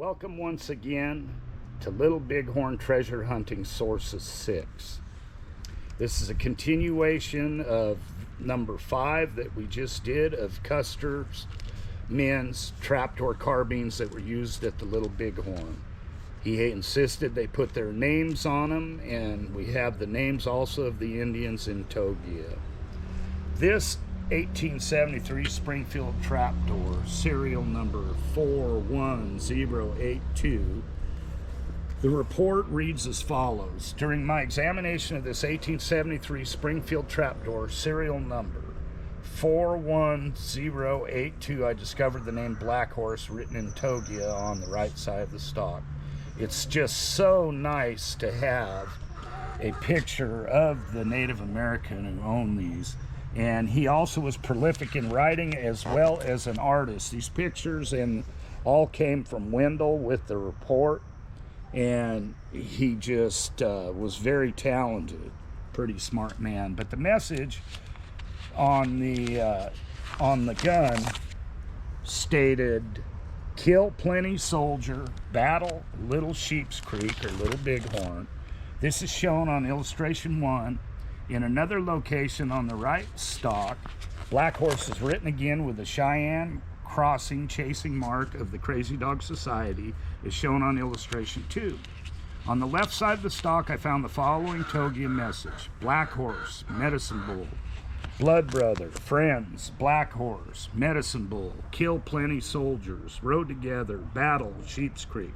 Welcome once again to Little Bighorn Treasure Hunting Sources 6. This is a continuation of number 5 that we just did of Custer's men's trapdoor carbines that were used at the Little Bighorn. He insisted they put their names on them, and we have the names also of the Indians in Togia. This 1873 Springfield trapdoor, serial number 41082. The report reads as follows. During my examination of this 1873 Springfield trapdoor, serial number 41082, I discovered the name Black Horse written in Togia on the right side of the stock. It's just so nice to have a picture of the Native American who owned these. And he also was prolific in writing as well as an artist. These pictures all came from Wendell with the report, and he just was very talented, pretty smart man. But the message on the gun stated, "Kill plenty soldier, battle Little Sheep's Creek or Little Bighorn." This is shown on illustration 1. In another location on the right stock, Black Horse is written again with the Cheyenne crossing chasing mark of the Crazy Dog Society, is shown on illustration 2. On the left side of the stock, I found the following Togia message: Black Horse, Medicine Bull, Blood Brother, Friends, Black Horse, Medicine Bull, Kill Plenty Soldiers, Rode Together, Battle, Sheep's Creek.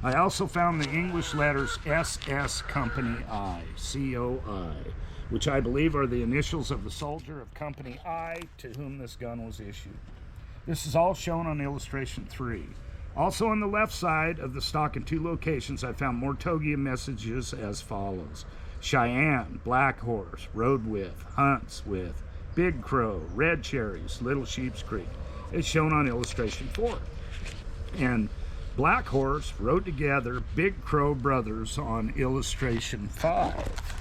I also found the English letters SS Company I, COI, which I believe are the initials of the soldier of Company I to whom this gun was issued. This is all shown on illustration 3. Also on the left side of the stock in 2 locations, I found more Togia messages as follows: Cheyenne, Black Horse, Rode with, Hunts with, Big Crow, Red Cherries, Little Sheep's Creek, is shown on illustration 4. And Black Horse, Rode Together, Big Crow Brothers on illustration 5.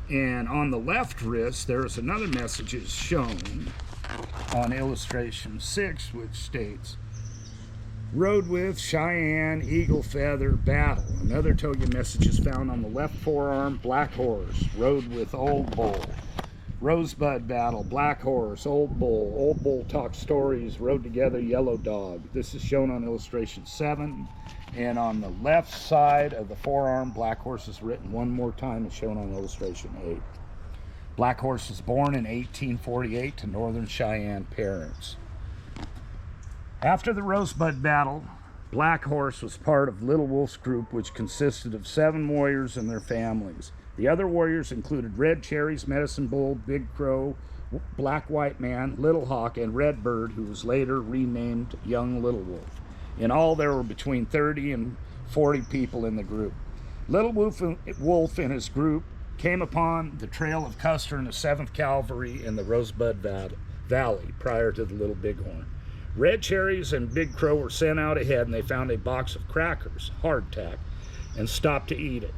And on the left wrist, there is another message is shown on illustration 6, which states, Rode with, Cheyenne, Eagle Feather, Battle. Another Togia message is found on the left forearm, Black Horse, Rode with Old Bull. Rosebud Battle, Black Horse, Old Bull. Old Bull talks stories, Rode Together, Yellow Dog. This is shown on illustration 7. And on the left side of the forearm, Black Horse is written one more time, as shown on illustration 8. Black Horse was born in 1848 to Northern Cheyenne parents. After the Rosebud Battle, Black Horse was part of Little Wolf's group, which consisted of 7 warriors and their families. The other warriors included Red Cherries, Medicine Bull, Big Crow, Black White Man, Little Hawk, and Red Bird, who was later renamed Young Little Wolf. In all, there were between 30 and 40 people in the group. Little Wolf and his group came upon the trail of Custer and the 7th Cavalry in the Rosebud Valley prior to the Little Bighorn. Red Cherries and Big Crow were sent out ahead, and they found a box of crackers, hardtack, and stopped to eat it.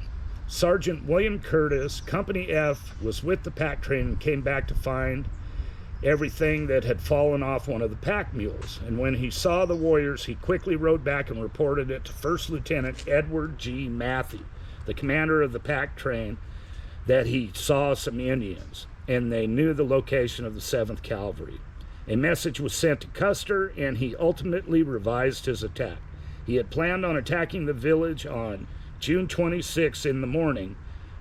Sergeant William Curtis, Company F, was with the pack train and came back to find everything that had fallen off one of the pack mules. And when he saw the warriors, he quickly rode back and reported it to First Lieutenant Edward G. Matthew, the commander of the pack train, that he saw some Indians, and they knew the location of the 7th Cavalry. A message was sent to Custer, and he ultimately revised his attack. He had planned on attacking the village on June 26 in the morning,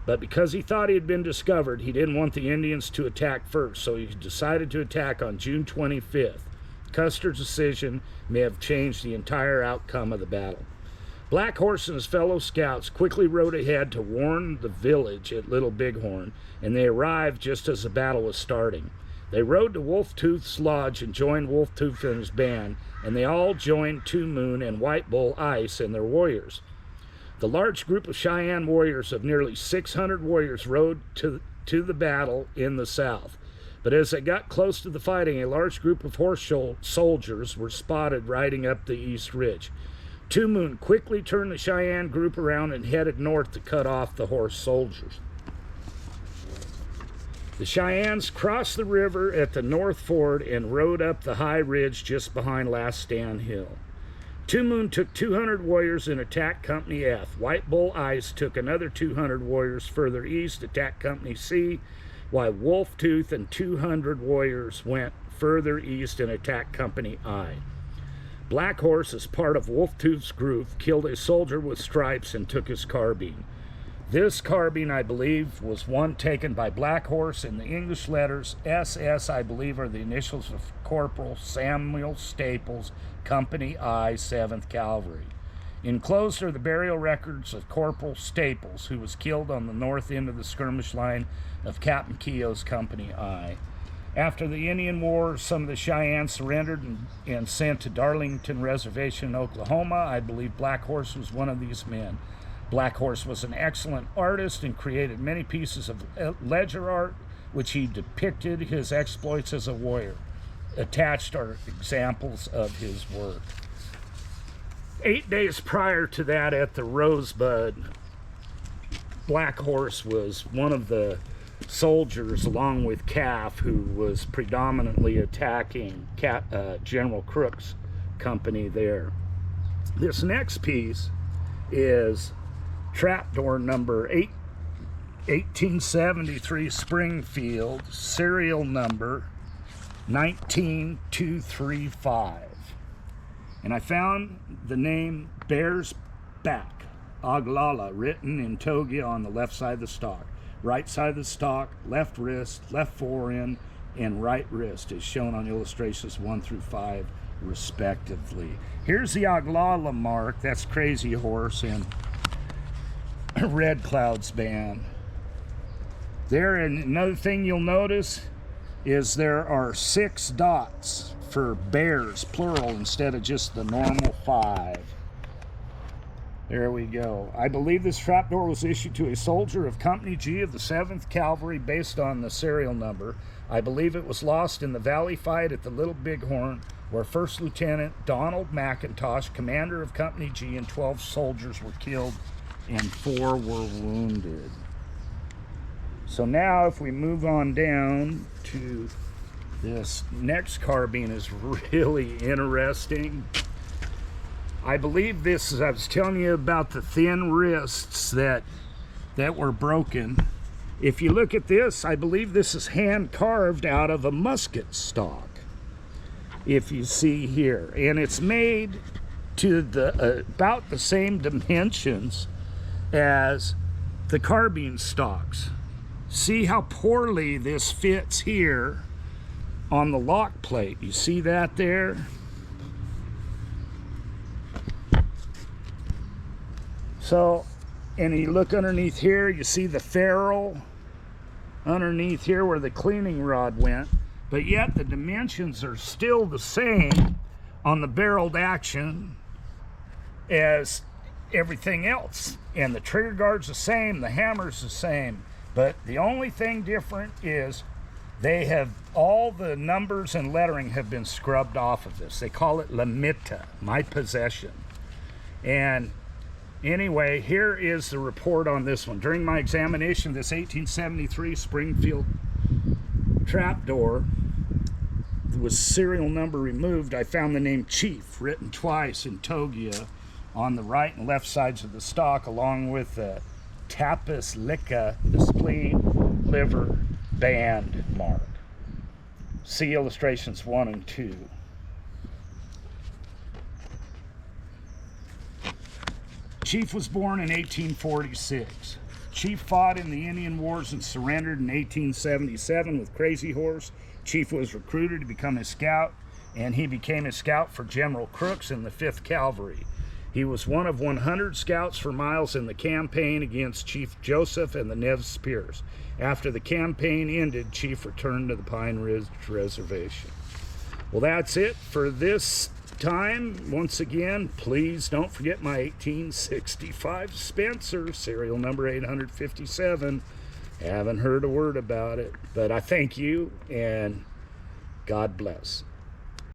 but because he thought he had been discovered, he didn't want the Indians to attack first, so he decided to attack on June 25th. Custer's decision may have changed the entire outcome of the battle. Black Horse and his fellow scouts quickly rode ahead to warn the village at Little Bighorn, and they arrived just as the battle was starting. They rode to Wolf Tooth's lodge and joined Wolf Tooth and his band, and they all joined Two Moon and White Bull Ice and their warriors. The large group of Cheyenne warriors of nearly 600 warriors rode to the battle in the south. But as they got close to the fighting, a large group of horse soldiers were spotted riding up the east ridge. Two Moon quickly turned the Cheyenne group around and headed north to cut off the horse soldiers. The Cheyennes crossed the river at the North Ford and rode up the high ridge just behind Last Stand Hill. Two Moon took 200 warriors and attacked Company F. White Bull Ice took another 200 warriors further east, attacked Company C, while Wolf Tooth and 200 warriors went further east and attacked Company I. Black Horse, as part of Wolf Tooth's group, killed a soldier with stripes and took his carbine. This carbine, I believe, was one taken by Black Horse, and the English letters SS, I believe, are the initials of Corporal Samuel Staples, Company I, 7th Cavalry. Enclosed are the burial records of Corporal Staples, who was killed on the north end of the skirmish line of Captain Keogh's Company I. After the Indian War, some of the Cheyenne surrendered and sent to Darlington Reservation in Oklahoma. I believe Black Horse was one of these men. Black Horse was an excellent artist and created many pieces of ledger art, which he depicted his exploits as a warrior. Attached are examples of his work. 8 days prior to that, at the Rosebud, Black Horse was one of the soldiers, along with Calf, who was predominantly attacking General Crook's company there. This next piece is trapdoor number 1873 Springfield, serial number 19235. And I found the name Bear's Back, Oglala, written in Togia on the left side of the stock. Right side of the stock, left wrist, left foreend, and right wrist is shown on illustrations 1 through 5 respectively. Here's the Oglala mark. That's Crazy Horse and Red Cloud's band. There, and another thing you'll notice is there are 6 dots for bears, plural, instead of just the normal 5. There we go. I believe this trapdoor was issued to a soldier of Company G of the 7th Cavalry based on the serial number. I believe it was lost in the valley fight at the Little Bighorn, where 1st Lieutenant Donald McIntosh, commander of Company G, and 12 soldiers were killed and 4 were wounded. So now if we move on down to this next carbine, is really interesting. I believe this is, I was telling you about the thin wrists that were broken. If you look at this, I believe this is hand carved out of a musket stock, if you see here, and it's made to the about the same dimensions as the carbine stocks. See how poorly this fits here on the lock plate. You see that there? So, and you look underneath here, you see the ferrule underneath here where the cleaning rod went, but yet the dimensions are still the same on the barreled action as everything else. And the trigger guard's the same, the hammer's the same, but the only thing different is they have, all the numbers and lettering have been scrubbed off of this. They call it Lamita, my possession. And anyway, here is the report on this one. During my examination of this 1873 Springfield trapdoor, with serial number removed, I found the name Chief written twice in Togia on the right and left sides of the stock, along with the Tapis Lica, the spleen, liver, band mark. See illustrations 1 and 2. Chief was born in 1846. Chief fought in the Indian Wars and surrendered in 1877 with Crazy Horse. Chief was recruited to become a scout, and he became a scout for General Crooks in the 5th Cavalry. He was one of 100 scouts for miles in the campaign against Chief Joseph and the Nez Spears. After the campaign ended, Chief returned to the Pine Ridge Reservation. Well, that's it for this time. Once again, please don't forget my 1865 Spencer, serial number 857. Haven't heard a word about it, but I thank you, and God bless.